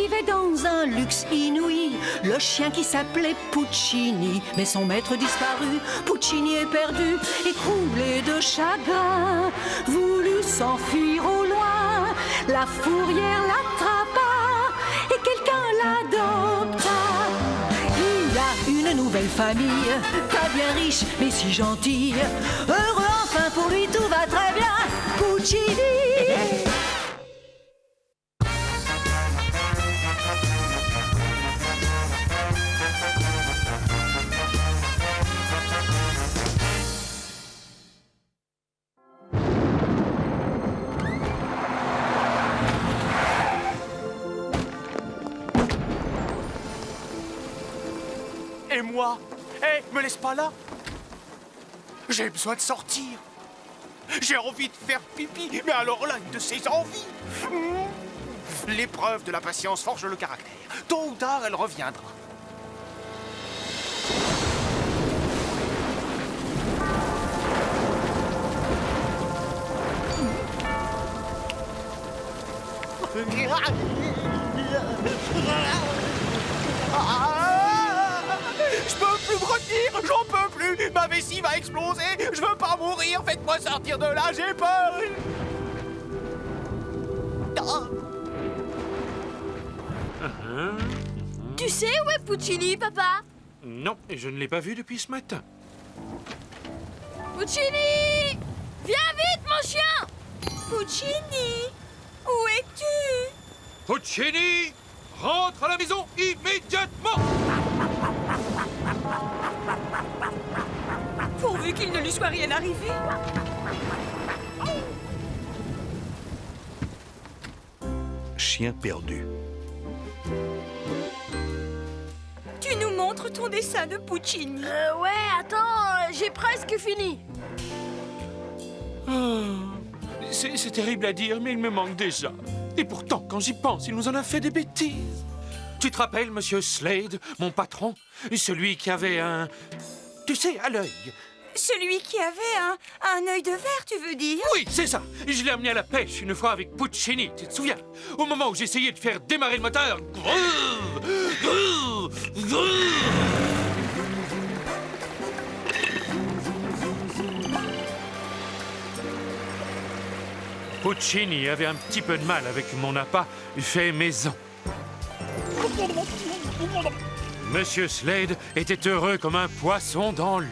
vivait dans un luxe inouï, le chien qui s'appelait Puccini. Mais son maître disparu, Puccini est perdu, écroulé de chagrin, voulut s'enfuir au loin, la fourrière l'attrapa et quelqu'un l'adopta. Il a une nouvelle famille, pas bien riche mais si gentille, heureux enfin pour lui tout va très bien, Puccini. Et moi? Me laisse pas là. J'ai besoin de sortir. J'ai envie de faire pipi, mais alors là, une de ces envies. L'épreuve de la patience forge le caractère. Tôt ou tard, elle reviendra. Je peux plus me retenir, j'en peux plus. Ma vessie va exploser. Je veux pas mourir. Faites-moi sortir de là, j'ai peur. Tu sais où est Puccini, papa? Non, et je ne l'ai pas vu depuis ce matin. Puccini! Viens vite, mon chien! Puccini, où es-tu? Puccini, rentre à la maison immédiatement! Pourvu qu'il ne lui soit rien arrivé. Chien perdu. Tu nous montres ton dessin de Puccini. Ouais, attends, j'ai presque fini. C'est terrible à dire, mais il me manque déjà. Et pourtant, quand j'y pense, il nous en a fait des bêtises. Tu te rappelles, monsieur Slade, mon patron? Celui qui avait un... Tu sais, à l'œil. Celui qui avait un œil de verre, tu veux dire? Oui, c'est ça. Je l'ai amené à la pêche une fois avec Puccini, tu te souviens? Au moment où j'essayais de faire démarrer le moteur. Puccini avait un petit peu de mal avec mon appât fait maison. Monsieur Slade était heureux comme un poisson dans l'eau.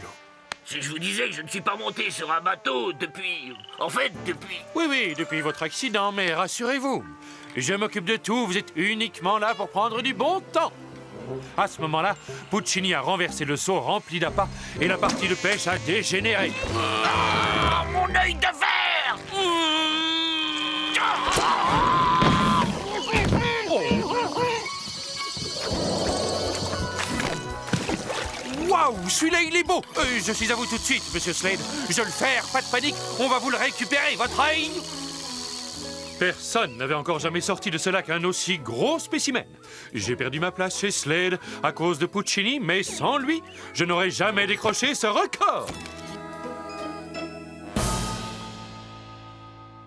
Si je vous disais que je ne suis pas monté sur un bateau depuis... En fait, depuis... Oui, depuis votre accident, mais rassurez-vous, je m'occupe de tout, vous êtes uniquement là pour prendre du bon temps. À ce moment-là, Puccini a renversé le seau rempli d'appât et la partie de pêche a dégénéré. Ah, mon œil de verre! Waouh, celui-là, il est beau. Je suis à vous tout de suite, monsieur Slade. Je le fais, pas de panique, on va vous le récupérer, votre œil. Personne n'avait encore jamais sorti de ce lac un aussi gros spécimen. J'ai perdu ma place chez Slade à cause de Puccini, mais sans lui, je n'aurais jamais décroché ce record.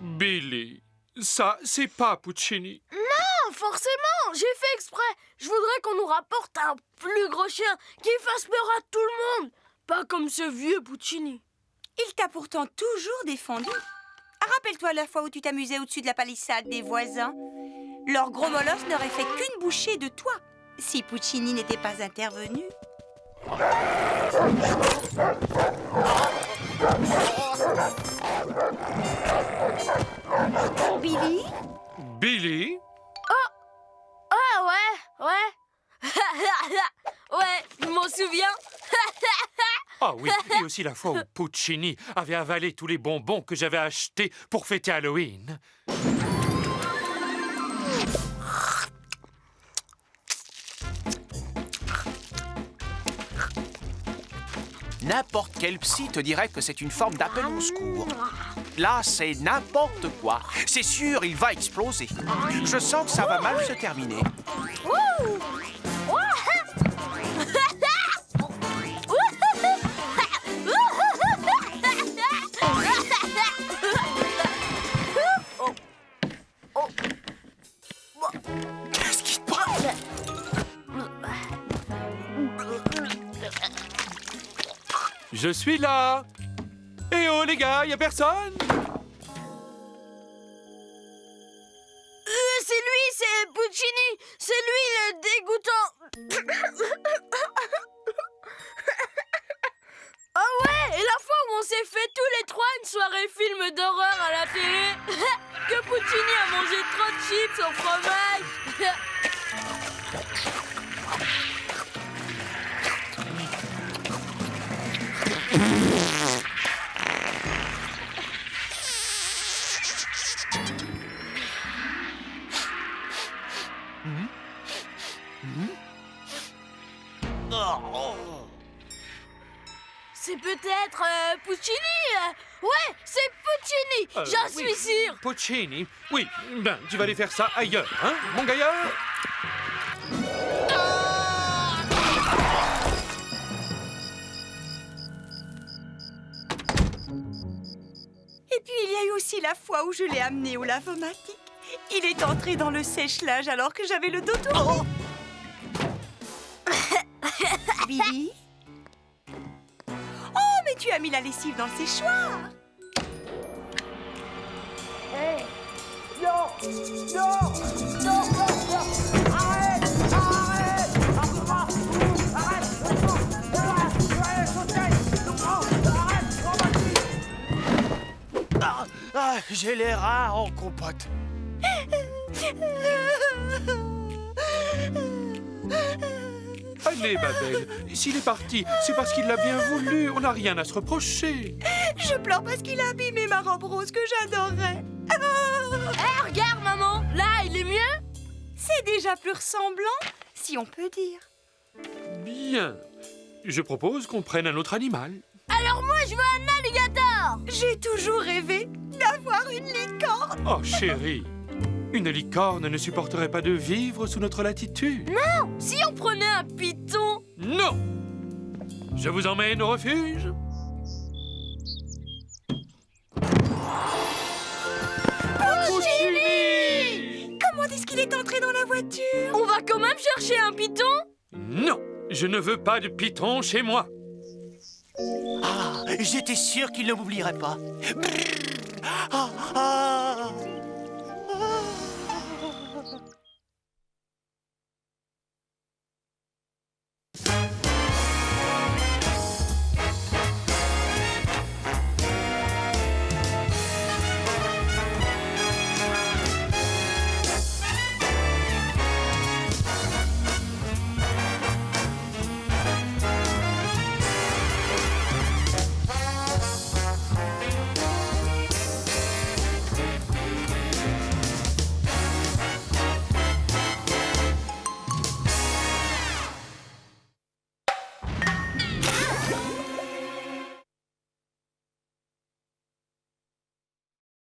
Billy, ça, c'est pas Puccini. Non, forcément, j'ai fait exprès. Je voudrais qu'on nous rapporte un plus gros chien qui fasse peur à tout le monde. Pas comme ce vieux Puccini. Il t'a pourtant toujours défendu. Rappelle-toi la fois où tu t'amusais au-dessus de la palissade des voisins. Leur gros molosse n'aurait fait qu'une bouchée de toi si Puccini n'était pas intervenu. Billy? Billy? Ah ouais. Ouais, je m'en souviens. Ah oui, et aussi la fois où Puccini avait avalé tous les bonbons que j'avais achetés pour fêter Halloween. N'importe quel psy te dirait que c'est une forme d'appel au secours. Là, c'est n'importe quoi. C'est sûr, il va exploser. Je sens que ça va mal se terminer. Qu'est-ce qui te prend? Je suis là. Eh oh les gars, y a personne? C'est lui, c'est Puccini. C'est lui le dégoûtant. Oh ouais, et la fois où on s'est fait tous les trois une soirée film d'horreur à la télé. Que Puccini a mangé trop de chips au fromage. C'est peut-être Puccini. Ouais, c'est Puccini. J'en suis sûre. Puccini? Oui, ben, tu vas aller faire ça ailleurs, hein, mon gaillard? Et puis il y a eu aussi la fois où je l'ai amené au lavomatique. Il est entré dans le sèche-linge alors que j'avais le dos tourné. Billy? Oh, mais tu as mis la lessive dans le séchoir. J'ai les reins en compote. Allez, ma belle, s'il est parti, c'est parce qu'il l'a bien voulu. On n'a rien à se reprocher. Je pleure parce qu'il a abîmé ma robe rose que j'adorais. Eh, regarde, maman. Là, il est mieux. C'est déjà plus ressemblant, si on peut dire. Bien. Je propose qu'on prenne un autre animal. Alors moi, je veux un alligator. J'ai toujours rêvé d'avoir une licorne. Oh, chérie, une licorne ne supporterait pas de vivre sous notre latitude. Si on prenait un python. Non! Je vous emmène au refuge. Puccini! Comment est-ce qu'il est entré dans la voiture? On va quand même chercher un python. Non, je ne veux pas de python chez moi. Ah, j'étais sûr qu'il ne m'oublierait pas. Ah, ah.